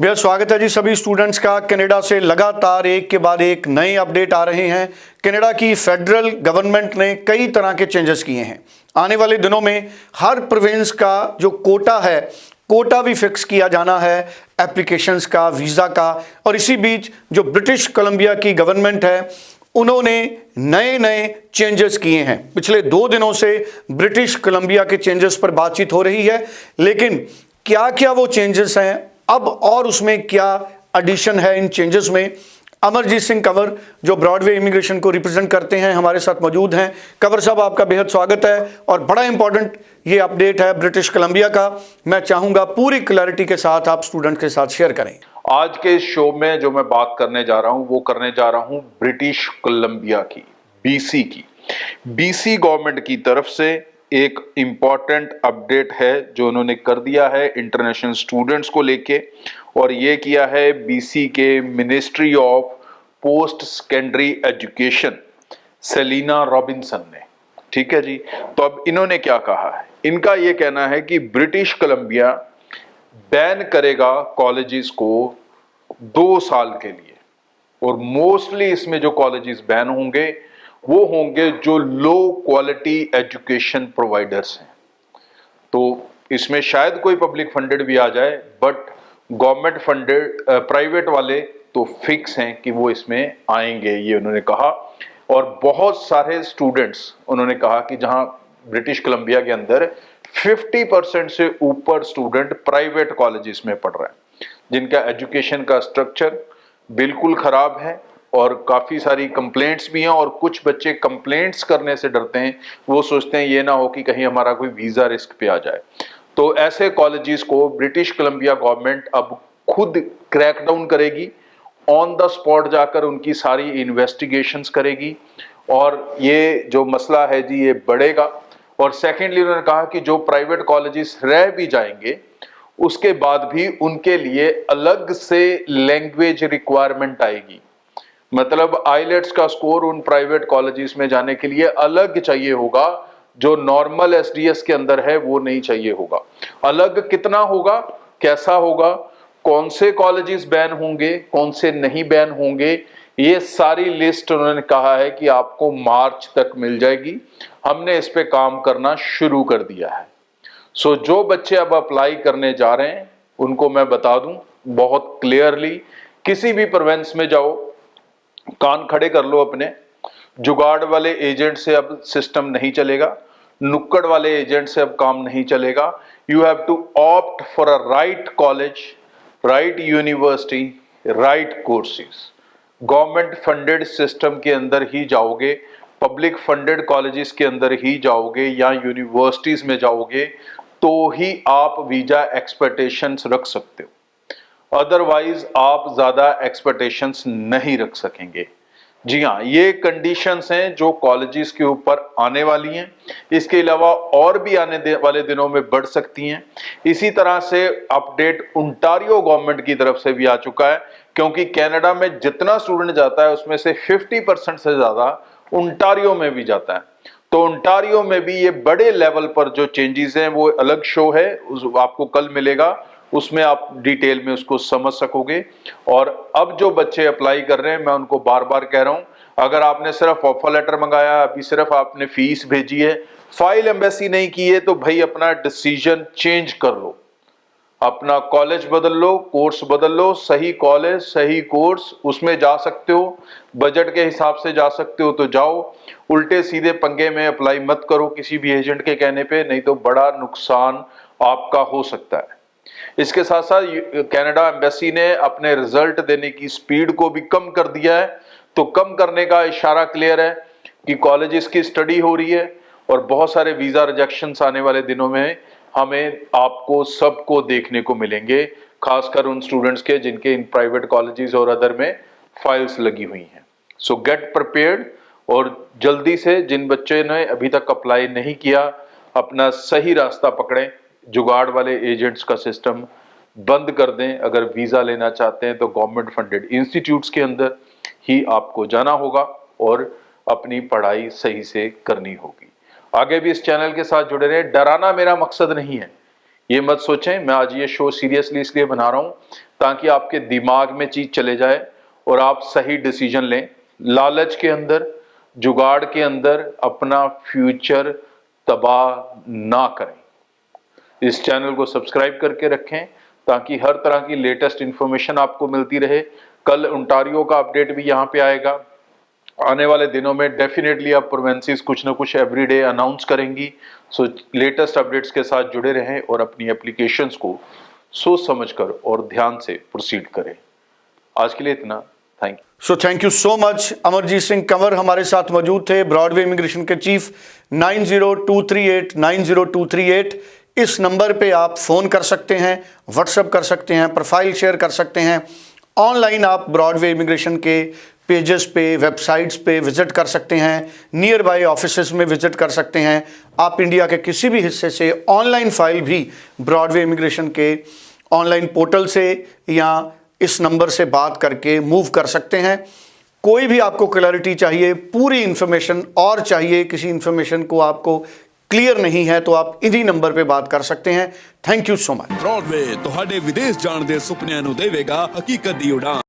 बेहद स्वागत है जी सभी स्टूडेंट्स का। कनाडा से लगातार एक के बाद एक नए अपडेट आ रहे हैं। कनाडा की फेडरल गवर्नमेंट ने कई तरह के चेंजेस किए हैं। आने वाले दिनों में हर प्रोविंस का जो कोटा है, कोटा भी फिक्स किया जाना है एप्लीकेशंस का, वीज़ा का। और इसी बीच जो ब्रिटिश कोलंबिया की गवर्नमेंट है उन्होंने नए नए चेंजेस किए हैं। पिछले 2 दिनों से ब्रिटिश कोलंबिया के चेंजेस पर बातचीत हो रही है, लेकिन क्या क्या वो चेंजेस हैं अब और उसमें क्या एडिशन है इन चेंजेस में। अमरजीत सिंह कंवर जो ब्रॉडवे इमिग्रेशन को रिप्रेजेंट करते हैं हमारे साथ मौजूद हैं। कंवर साहब, आपका बेहद स्वागत है। और बड़ा इंपॉर्टेंट ये अपडेट है ब्रिटिश कोलंबिया का। मैं चाहूंगा पूरी क्लैरिटी के साथ आप स्टूडेंट के साथ शेयर करें। आज के इस शो में जो मैं बात करने जा रहा हूं वो करने जा रहा हूं ब्रिटिश कोलंबिया की, बीसी की। बीसी गवर्नमेंट की तरफ से एक इंपॉर्टेंट अपडेट है जो उन्होंने कर दिया है इंटरनेशनल स्टूडेंट्स को लेके, और ये किया है बीसी के ministry of post secondary education Selina Robinson ने। ठीक है जी। तो अब इन्होंने क्या कहा है, इनका ये कहना है कि ब्रिटिश कोलंबिया बैन करेगा कॉलेजेस को 2 साल के लिए, और मोस्टली इसमें जो कॉलेजेस बैन होंगे वो होंगे जो लो क्वालिटी एजुकेशन प्रोवाइडर्स हैं। तो इसमें शायद कोई पब्लिक फंडेड भी आ जाए, बट गवर्नमेंट फंडेड प्राइवेट वाले तो फिक्स हैं कि वो इसमें आएंगे, ये उन्होंने कहा। और बहुत सारे स्टूडेंट्स उन्होंने कहा कि जहां ब्रिटिश कोलंबिया के अंदर 50% से ऊपर स्टूडेंट प्राइवेट कॉलेजेस में पढ़ रहे हैं, जिनका एजुकेशन का स्ट्रक्चर बिल्कुल खराब है और काफी सारी कंप्लेंट्स भी हैं। और कुछ बच्चे कंप्लेंट्स करने से डरते हैं, वो सोचते हैं ये ना हो कि कहीं हमारा कोई वीजा रिस्क पे आ जाए। तो ऐसे कॉलेजेस को ब्रिटिश कोलंबिया गवर्नमेंट अब खुद क्रैकडाउन करेगी, ऑन द स्पॉट जाकर उनकी सारी इन्वेस्टिगेशंस करेगी, और ये जो मसला है जी ये बढ़ेगा। और सेकेंडली उन्होंने कहा कि जो प्राइवेट कॉलेजेस रह भी जाएंगे उसके बाद भी उनके लिए अलग से लैंग्वेज रिक्वायरमेंट आएगी। मतलब आईलेट्स का स्कोर उन प्राइवेट कॉलेजेस में जाने के लिए अलग चाहिए होगा, जो नॉर्मल एसडीएस के अंदर है वो नहीं चाहिए होगा। अलग कितना होगा, कैसा होगा, कौन से कॉलेजेस बैन होंगे, कौन से नहीं बैन होंगे, ये सारी लिस्ट उन्होंने कहा है कि आपको मार्च तक मिल जाएगी। हमने इस पे काम करना शुरू कर दिया है। सो जो बच्चे अब अप्लाई करने जा रहे हैं उनको मैं बता दूं बहुत क्लियरली, किसी भी प्रोविंस में जाओ, कान खड़े कर लो अपने। जुगाड़ वाले एजेंट से अब सिस्टम नहीं चलेगा, नुक्कड़ वाले एजेंट से अब काम नहीं चलेगा। You have to opt for a right college, right university, right courses. Government funded system के अंदर ही जाओगे, पब्लिक फंडेड कॉलेजेस के अंदर ही जाओगे या यूनिवर्सिटीज में जाओगे तो ही आप वीजा एक्सपेक्टेशंस रख सकते हो, अदरवाइज आप ज्यादा एक्सपेक्टेशंस नहीं रख सकेंगे। जी हाँ, ये कंडीशंस हैं जो कॉलेजेस के ऊपर आने वाली हैं। इसके अलावा और भी आने वाले दिनों में बढ़ सकती हैं। इसी तरह से अपडेट ओंटारियो गवर्नमेंट की तरफ से भी आ चुका है, क्योंकि कनाडा में जितना स्टूडेंट जाता है उसमें से 50% से ज्यादा ओंटारियो में भी जाता है। तो ओंटारियो में भी ये बड़े लेवल पर जो चेंजेस हैं वो अलग शो है, आपको कल मिलेगा, उसमें आप डिटेल में उसको समझ सकोगे। और अब जो बच्चे अप्लाई कर रहे हैं मैं उनको बार बार कह रहा हूं, अगर आपने सिर्फ ऑफर लेटर मंगाया, अभी सिर्फ आपने फीस भेजी है, फाइल एम्बेसी नहीं की है, तो भाई अपना डिसीजन चेंज कर लो, अपना कॉलेज बदल लो, कोर्स बदल लो। सही कॉलेज, सही कोर्स, उसमें जा सकते हो, बजट के हिसाब से जा सकते हो तो जाओ। उल्टे सीधे पंगे में अप्लाई मत करो किसी भी एजेंट के कहने पे, नहीं तो बड़ा नुकसान आपका हो सकता है। इसके साथ साथ कनाडा एम्बेसी ने अपने रिजल्ट देने की स्पीड को भी कम कर दिया है। तो कम करने का इशारा क्लियर है कि कॉलेजेस की स्टडी हो रही है और बहुत सारे वीजा रिजेक्शंस आने वाले दिनों में हमें आपको सबको देखने को मिलेंगे, खासकर उन स्टूडेंट्स के जिनके इन प्राइवेट कॉलेजेस और अदर में फाइल्स लगी हुई हैं। सो गेट प्रिपेयर्ड, और जल्दी से जिन बच्चे ने अभी तक अप्लाई नहीं किया अपना सही रास्ता पकड़ें, जुगाड़ वाले एजेंट्स का सिस्टम बंद कर दें। अगर वीजा लेना चाहते हैं तो गवर्नमेंट फंडेड इंस्टीट्यूट्स के अंदर ही आपको जाना होगा और अपनी पढ़ाई सही से करनी होगी। आगे भी इस चैनल के साथ जुड़े रहें। डराना मेरा मकसद नहीं है, ये मत सोचें। मैं आज ये शो सीरियसली इसलिए बना रहा हूं ताकि आपके दिमाग में चीज चले जाए और आप सही डिसीजन लें। लालच के अंदर, जुगाड़ के अंदर अपना फ्यूचर तबाह ना करें। इस चैनल को सब्सक्राइब करके रखें ताकि हर तरह की लेटेस्ट इंफॉर्मेशन आपको मिलती रहे। कल ओंटारियो का अपडेट भी यहाँ पे आएगा। आने वाले दिनों में डेफिनेटली अब प्रोवेंसीज कुछ ना कुछ एवरीडे अनाउंस करेंगी। सो लेटेस्ट अपडेट्स के साथ जुड़े रहें और अपनी एप्लीकेशंस को सोच समझकर और ध्यान से प्रोसीड करें। आज के लिए इतना। Thank you. So thank you so much. Amarjeet Singh Kanwar हमारे साथ मौजूद थे, ब्रॉडवे इमिग्रेशन के चीफ। 9023890238 इस नंबर पे आप फ़ोन कर सकते हैं, व्हाट्सएप कर सकते हैं, प्रोफाइल शेयर कर सकते हैं। ऑनलाइन आप ब्रॉडवे इमिग्रेशन के पेजेस पे, वेबसाइट्स पे विज़िट कर सकते हैं, नियर बाय ऑफिसेस में विज़िट कर सकते हैं। आप इंडिया के किसी भी हिस्से से ऑनलाइन फ़ाइल भी ब्रॉडवे इमिग्रेशन के ऑनलाइन पोर्टल से या इस नंबर से बात करके मूव कर सकते हैं। कोई भी आपको क्लैरिटी चाहिए, पूरी इन्फॉर्मेशन और चाहिए, किसी इन्फॉर्मेशन को आपको क्लियर नहीं है तो आप इन्हीं नंबर पे बात कर सकते हैं। Thank you so much. Broadway ਤੁਹਾਡੇ ਵਿਦੇਸ਼ ਜਾਣ ਦੇ ਸੁਪਨਿਆਂ ਨੂੰ ਦੇਵੇਗਾ ਹਕੀਕਤ ਦੀ ਉਡਾਨ।